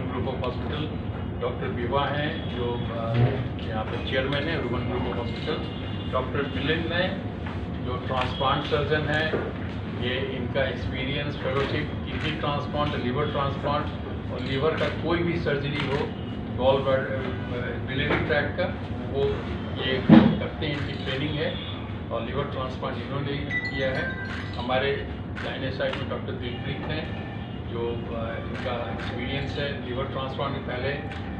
Ruben group of hospital. Doctor Viva हैं जो यहाँ पे चेयरमैन है Ruban group of hospital. Doctor Milind हैं जो ट्रांसप्लांट सर्जन हैं। ये इनका experience fellowship kidney transplant, liver transplant और लीवर का कोई भी सर्जरी हो, गॉल बिलियरी ट्रैक्ट का, वो ये करते हैं, इनकी ट्रेनिंग है। और लिवर ट्रांसप्लांट इन्होंने किया है। हमारे दाहिने साइड में डॉक्टर दिलप्रीत हैं जो इनका एक्सपीरियंस है लिवर ट्रांसप्लांट में, पहले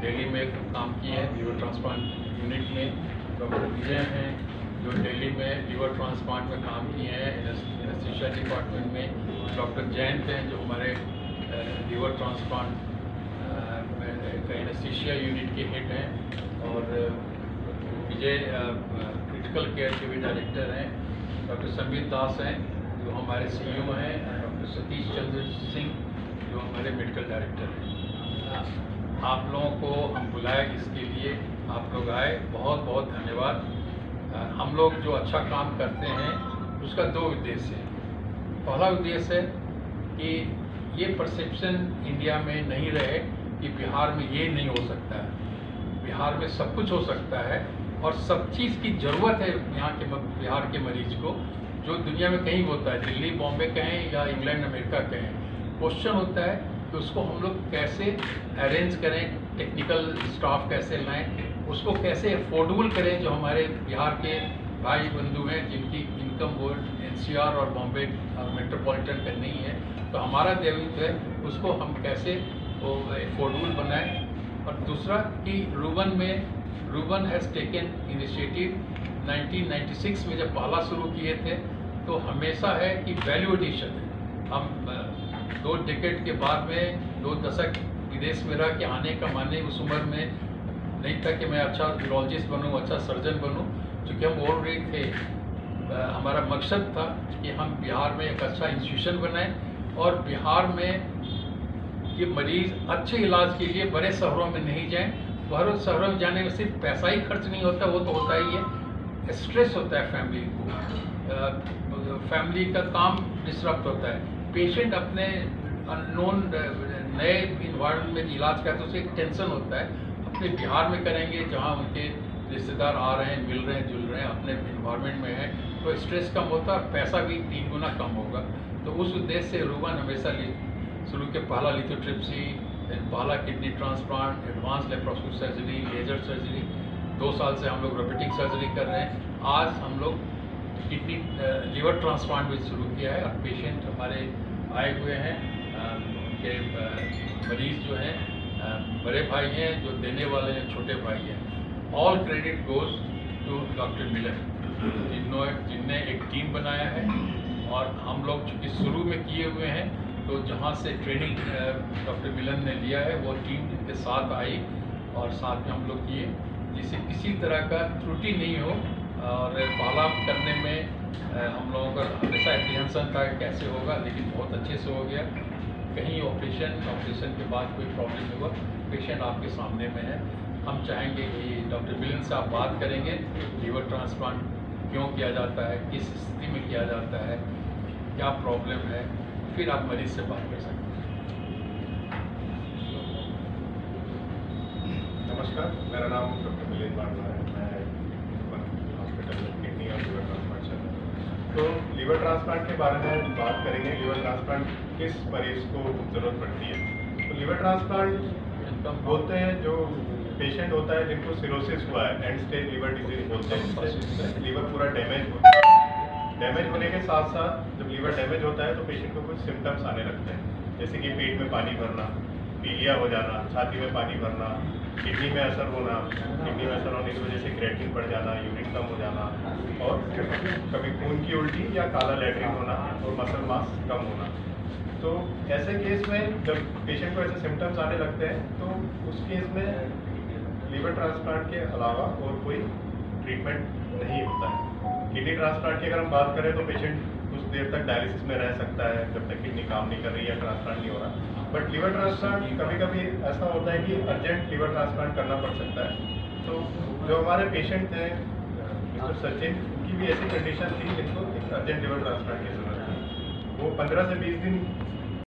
दिल्ली में काम किए हैं लिवर ट्रांसप्लांट यूनिट में। डॉक्टर विजय हैं जो दिल्ली में लिवर ट्रांसप्लांट में काम किए हैं एनेस्थीसिया डिपार्टमेंट में। डॉक्टर जयंत हैं जो हमारे लिवर ट्रांसप्लांट एनेस्थीसिया यूनिट के हेड हैं। और विजय क्रिटिकल केयर के भी डायरेक्टर हैं। डॉक्टर संबित दास हैं जो हमारे CEO हैं। डॉक्टर सतीश चंद्र सिंह जो हमारे मेडिकल डायरेक्टर हैं। आप लोगों को हम बुलाए इसके लिए, आप लोग आए, बहुत बहुत धन्यवाद। हम लोग जो अच्छा काम करते हैं उसका 2 उद्देश्य है। पहला उद्देश्य है कि ये परसेप्शन इंडिया में नहीं रहे कि बिहार में ये नहीं हो सकता है। बिहार में सब कुछ हो सकता है और सब चीज़ की ज़रूरत है यहाँ के बिहार के मरीज को, जो दुनिया में कहीं होता है, दिल्ली बॉम्बे कहें या इंग्लैंड अमेरिका कहें। क्वेश्चन होता है कि उसको हम लोग कैसे अरेंज करें, टेक्निकल स्टाफ कैसे लाएं, उसको कैसे अफोर्डेबल करें। जो हमारे बिहार के भाई बंधु हैं जिनकी इनकम वो NCR और बॉम्बे मेट्रोपॉलिटन का नहीं है, तो हमारा दायित्व है उसको हम कैसे वो अफोर्डेबल बनाएं। और दूसरा कि रूबन हैज़ टेकन इनिशिएटिव 1996 में जब पहला शुरू किए थे, तो हमेशा है कि वैल्यू एडिशन है। हम 2 डेकेड के बाद में 2 दशक विदेश में रह के आने का माने उस उम्र में नहीं था कि मैं अच्छा यूरोलॉजिस्ट बनूं, अच्छा सर्जन बनूं, क्योंकि हम बोल रहे थे, हमारा मकसद था कि हम बिहार में एक अच्छा इंस्टीट्यूशन बनाएं और बिहार में ये मरीज़ अच्छे इलाज के लिए बड़े शहरों में नहीं जाएं। बड़े शहरों में जाने में सिर्फ पैसा ही खर्च नहीं होता, वो तो होता ही है, स्ट्रेस होता है फैमिली को, फैमिली का काम डिस्टर्ब होता है, पेशेंट अपने अननोन नए इन्वायरमेंट में इलाज करते उसे एक टेंशन होता है। अपने बिहार में करेंगे जहाँ उनके रिश्तेदार आ रहे हैं, मिल रहे हैं, जुल रहे हैं, अपने इन्वायरमेंट में है, तो स्ट्रेस कम होता है और पैसा भी 3 गुना कम होगा। तो उस उद्देश्य से रूबन हमेशा शुरू के पहला लिथोट्रिप्सी, पहला kidney transplant, advance laparoscopic surgery, laser surgery, 2 साल से हम लोग रोबोटिक सर्जरी कर रहे हैं। आज हम लोग किडनी लिवर ट्रांसप्लांट भी शुरू किया है और पेशेंट हमारे आए हुए हैं। उनके मरीज जो हैं बड़े भाई हैं, जो देने वाले हैं छोटे भाई हैं। All credit goes to doctor Milan जिनने एक टीम बनाया है। और हम लोग चूँकि शुरू में किए हुए हैं, तो जहाँ से ट्रेनिंग डॉक्टर मिलन ने लिया है वो टीम इनके साथ आई और साथ में हम लोग किए, जिससे किसी तरह का त्रुटि नहीं हो। और पहला करने में हम लोगों का हमेशा एप्रीहेंशन था कैसे होगा, लेकिन बहुत अच्छे से हो गया। कहीं ऑपरेशन के बाद कोई प्रॉब्लम नहीं हुआ, पेशेंट आपके सामने में है। हम चाहेंगे कि डॉक्टर मिलन से आप बात करेंगे लीवर ट्रांसप्लांट क्यों किया जाता है, किस स्थिति में किया जाता है, क्या प्रॉब्लम है, फिर आप मरीज से बात कर सकते हैं। नमस्कार, मेरा नाम डॉक्टर मिलिंद बांडला है। मैं हॉस्पिटल में किडनी और लिवर ट्रांसप्लांट चल रहा है। तो लिवर ट्रांसप्लांट के बारे में बात करेंगे। लिवर ट्रांसप्लांट किस मरीज को ज़रूरत पड़ती है? तो लिवर ट्रांसप्लांट बोलते हैं जो पेशेंट होता है जिनको सिरोसिस हुआ है, एंड स्टेज लिवर डिजीज बोलते हैं, लिवर पूरा डैमेज होता है। डैमेज होने के साथ साथ जब लीवर डैमेज होता है तो पेशेंट को कुछ सिम्टम्स आने लगते हैं, जैसे कि पेट में पानी भरना, पीलिया हो जाना, छाती में पानी भरना, किडनी में असर होना, किडनी में असर होने की वजह से क्रिएटिनिन बढ़ जाना, यूरिन कम हो जाना, और कभी खून की उल्टी या काला लैट्रिन होना और मसल मास कम होना। तो ऐसे केस में जब पेशेंट को ऐसे सिम्टम्स आने लगते हैं तो उस केस में लीवर ट्रांसप्लांट के अलावा और कोई ट्रीटमेंट नहीं होता है। किडनी ट्रांसप्लांट की अगर हम बात करें तो पेशेंट कुछ देर तक डायलिसिस में रह सकता है जब तक किडनी काम नहीं कर रही है, ट्रांसप्लांट नहीं हो रहा। बट लिवर ट्रांसप्लांट कभी कभी ऐसा होता है कि अर्जेंट लिवर ट्रांसप्लांट करना पड़ सकता है। तो जो हमारे पेशेंट हैं मिस्टर सचिन, उनकी भी ऐसी कंडीशन थी जिनको एक अर्जेंट लिवर ट्रांसप्लांट की जरूरत थी। वो 15 से 20 दिन